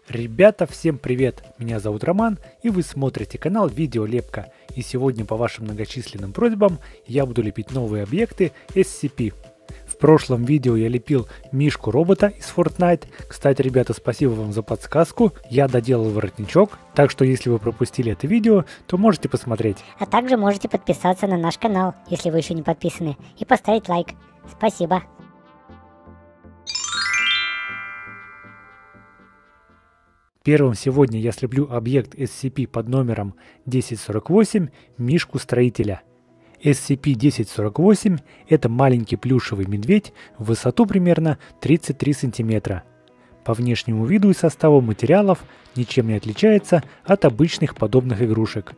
Ребята, всем привет! Меня зовут Роман, и вы смотрите канал Видеолепка. И сегодня по вашим многочисленным просьбам я буду лепить новые объекты SCP. В прошлом видео я лепил мишку-робота из Fortnite. Кстати, ребята, спасибо вам за подсказку. Я доделал воротничок, так что если вы пропустили это видео, то можете посмотреть. А также можете подписаться на наш канал, если вы еще не подписаны, и поставить лайк. Спасибо! Первым сегодня я слеплю объект SCP под номером 1048 «Мишку-строителя». SCP-1048 – это маленький плюшевый медведь в высоту примерно 33 см. По внешнему виду и составу материалов ничем не отличается от обычных подобных игрушек.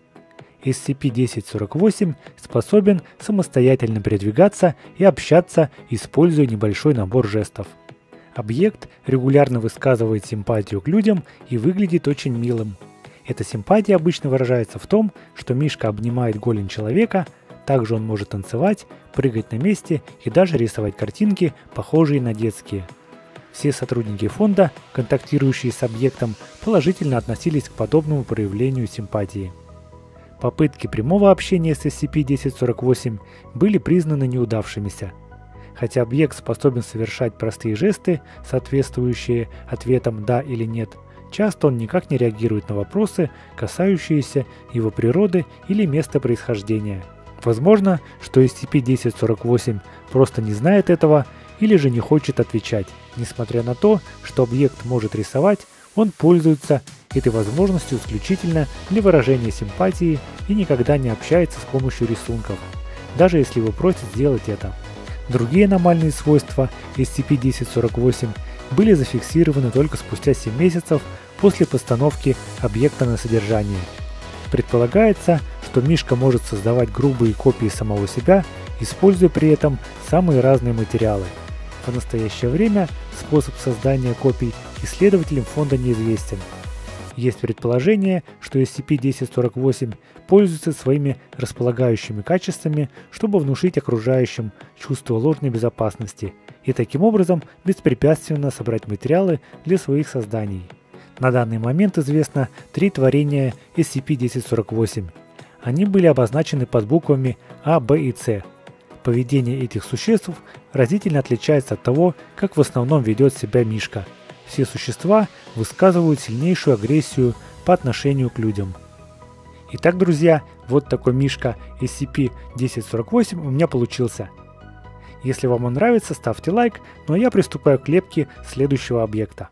SCP-1048 способен самостоятельно передвигаться и общаться, используя небольшой набор жестов. Объект регулярно высказывает симпатию к людям и выглядит очень милым. Эта симпатия обычно выражается в том, что мишка обнимает голень человека, также он может танцевать, прыгать на месте и даже рисовать картинки, похожие на детские. Все сотрудники фонда, контактирующие с объектом, положительно относились к подобному проявлению симпатии. Попытки прямого общения с SCP-1048 были признаны неудавшимися. Хотя объект способен совершать простые жесты, соответствующие ответам «да» или «нет», часто он никак не реагирует на вопросы, касающиеся его природы или места происхождения. Возможно, что SCP-1048 просто не знает этого или же не хочет отвечать. Несмотря на то, что объект может рисовать, он пользуется этой возможностью исключительно для выражения симпатии и никогда не общается с помощью рисунков, даже если его просят сделать это. Другие аномальные свойства SCP-1048 были зафиксированы только спустя 7 месяцев после постановки объекта на содержание. Предполагается, что мишка может создавать грубые копии самого себя, используя при этом самые разные материалы. В настоящее время способ создания копий исследователям фонда неизвестен. Есть предположение, что SCP-1048 пользуется своими располагающими качествами, чтобы внушить окружающим чувство ложной безопасности и таким образом беспрепятственно собрать материалы для своих созданий. На данный момент известно 3 творения SCP-1048. Они были обозначены под буквами А, Б и С. Поведение этих существ разительно отличается от того, как в основном ведет себя мишка. Все существа высказывают сильнейшую агрессию по отношению к людям. Итак, друзья, вот такой мишка SCP-1048 у меня получился. Если вам он нравится, ставьте лайк, ну а я приступаю к лепке следующего объекта.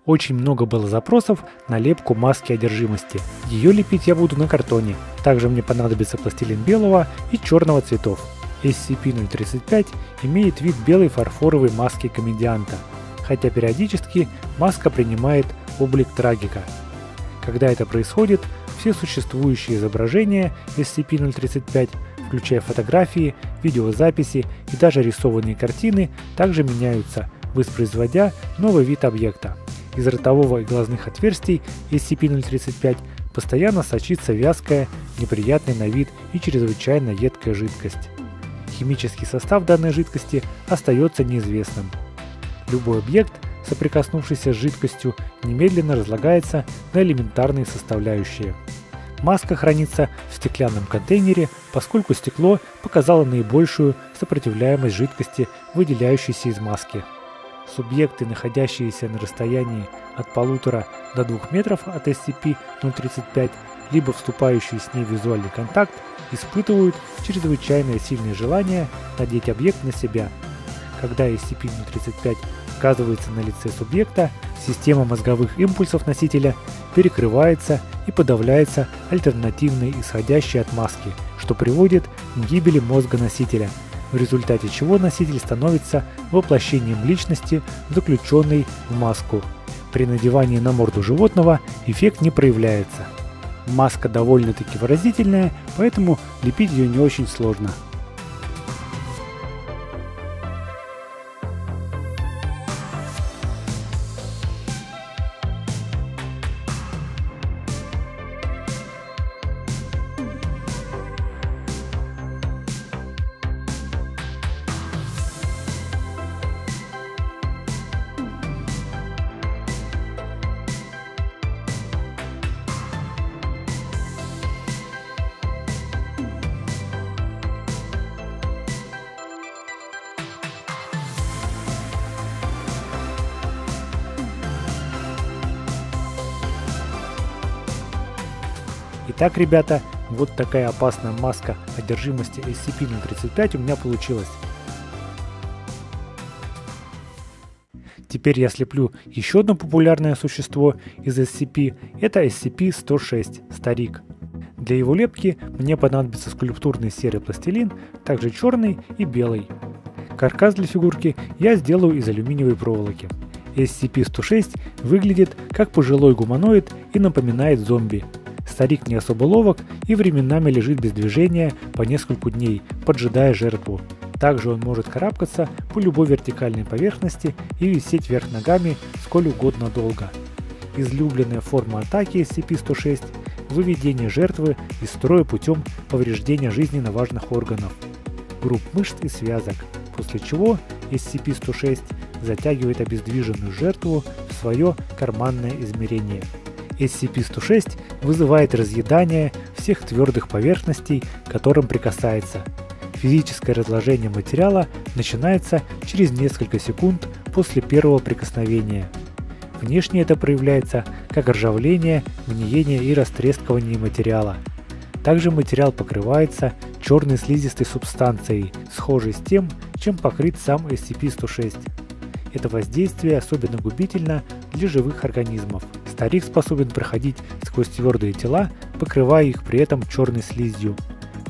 Очень много было запросов на лепку маски одержимости. Ее лепить я буду на картоне. Также мне понадобится пластилин белого и черного цветов. SCP-035 имеет вид белой фарфоровой маски комедианта, хотя периодически маска принимает облик трагика. Когда это происходит, все существующие изображения SCP-035, включая фотографии, видеозаписи и даже рисованные картины, также меняются, воспроизводя новый вид объекта. Из ротового и глазных отверстий SCP-035 постоянно сочится вязкая, неприятная на вид и чрезвычайно едкая жидкость. Химический состав данной жидкости остается неизвестным. Любой объект, соприкоснувшийся с жидкостью, немедленно разлагается на элементарные составляющие. Маска хранится в стеклянном контейнере, поскольку стекло показало наибольшую сопротивляемость жидкости, выделяющейся из маски. Субъекты, находящиеся на расстоянии от 1,5 до 2 метров от SCP-035, либо вступающие с ней в визуальный контакт, испытывают чрезвычайное сильное желание надеть объект на себя. Когда SCP-035 оказывается на лице субъекта, система мозговых импульсов носителя перекрывается и подавляется альтернативной, исходящей от маски, что приводит к гибели мозга носителя, в результате чего носитель становится воплощением личности, заключенной в маску. При надевании на морду животного эффект не проявляется. Маска довольно-таки выразительная, поэтому лепить ее не очень сложно. Итак, ребята, вот такая опасная маска одержимости SCP-035 у меня получилась. Теперь я слеплю еще одно популярное существо из SCP, это SCP-106, старик. Для его лепки мне понадобится скульптурный серый пластилин, также черный и белый. Каркас для фигурки я сделаю из алюминиевой проволоки. SCP-106 выглядит как пожилой гуманоид и напоминает зомби. Старик не особо ловок и временами лежит без движения по несколько дней, поджидая жертву. Также он может карабкаться по любой вертикальной поверхности и висеть вверх ногами сколь угодно долго. Излюбленная форма атаки SCP-106 – выведение жертвы из строя путем повреждения жизненно важных органов, групп мышц и связок, после чего SCP-106 затягивает обездвиженную жертву в свое карманное измерение. SCP-106 вызывает разъедание всех твердых поверхностей, к которым прикасается. Физическое разложение материала начинается через несколько секунд после первого прикосновения. Внешне это проявляется как ржавление, гниение и растрескивание материала. Также материал покрывается черной слизистой субстанцией, схожей с тем, чем покрыт сам SCP-106. Это воздействие особенно губительно для живых организмов. Старик способен проходить сквозь твердые тела, покрывая их при этом черной слизью.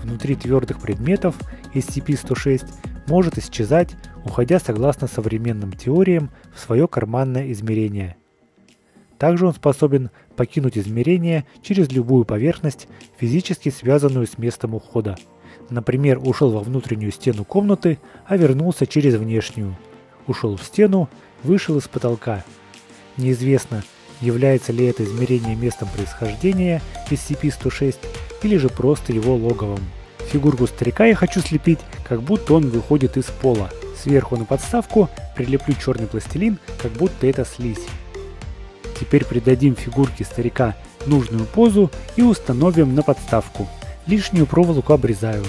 Внутри твердых предметов SCP-106 может исчезать, уходя согласно современным теориям в свое карманное измерение. Также он способен покинуть измерение через любую поверхность, физически связанную с местом ухода. Например, ушел во внутреннюю стену комнаты, а вернулся через внешнюю. Ушел в стену, вышел из потолка. Неизвестно, является ли это измерение местом происхождения SCP-106 или же просто его логовом. Фигурку старика я хочу слепить, как будто он выходит из пола. Сверху на подставку прилеплю черный пластилин, как будто это слизь. Теперь придадим фигурке старика нужную позу и установим на подставку. Лишнюю проволоку обрезаю.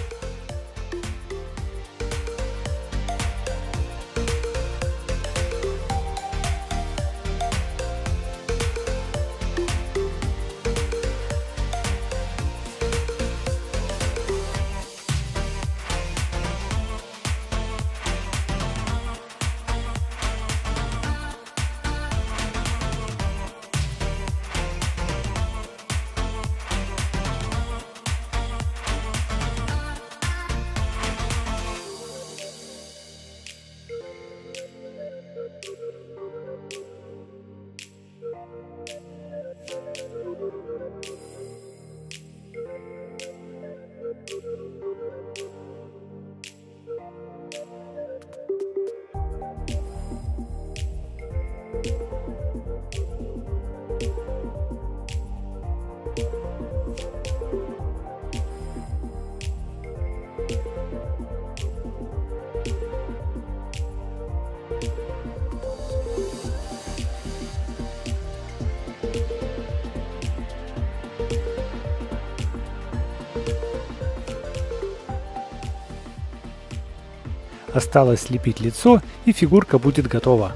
Осталось слепить лицо, и фигурка будет готова.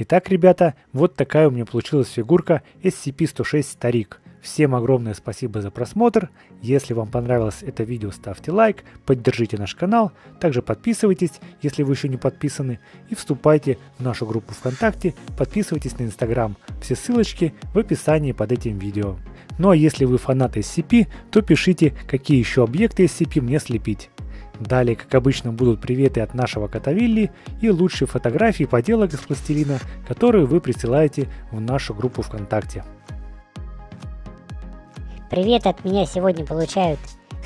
Итак, ребята, вот такая у меня получилась фигурка SCP-106 старик. Всем огромное спасибо за просмотр. Если вам понравилось это видео, ставьте лайк, поддержите наш канал. Также подписывайтесь, если вы еще не подписаны. И вступайте в нашу группу ВКонтакте, подписывайтесь на Инстаграм. Все ссылочки в описании под этим видео. Ну а если вы фанат SCP, то пишите, какие еще объекты SCP мне слепить. Далее, как обычно, будут приветы от нашего кота Вилли и лучшие фотографии поделок из пластилина, которые вы присылаете в нашу группу ВКонтакте. Привет от меня сегодня получают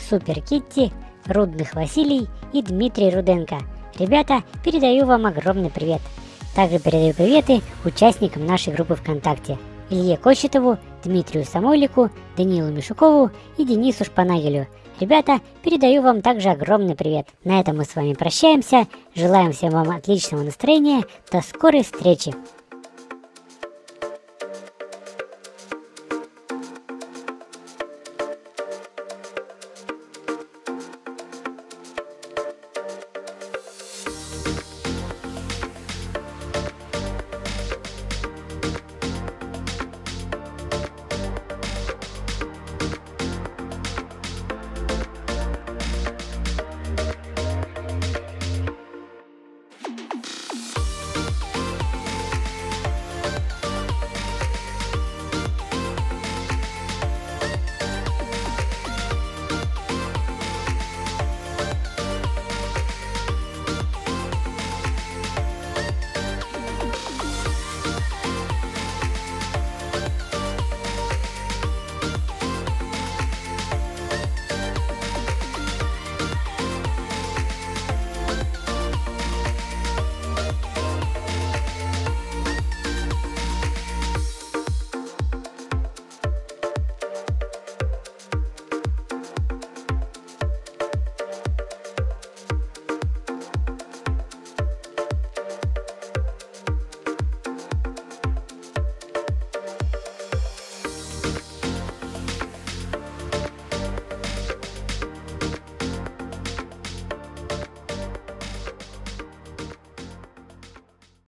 Супер Китти, Рудных Василий и Дмитрий Руденко. Ребята, передаю вам огромный привет. Также передаю приветы участникам нашей группы ВКонтакте: Илье Кочетову, Дмитрию Самойлику, Даниилу Мишукову и Денису Шпанагелю. Ребята, передаю вам также огромный привет. На этом мы с вами прощаемся. Желаем всем вам отличного настроения. До скорой встречи.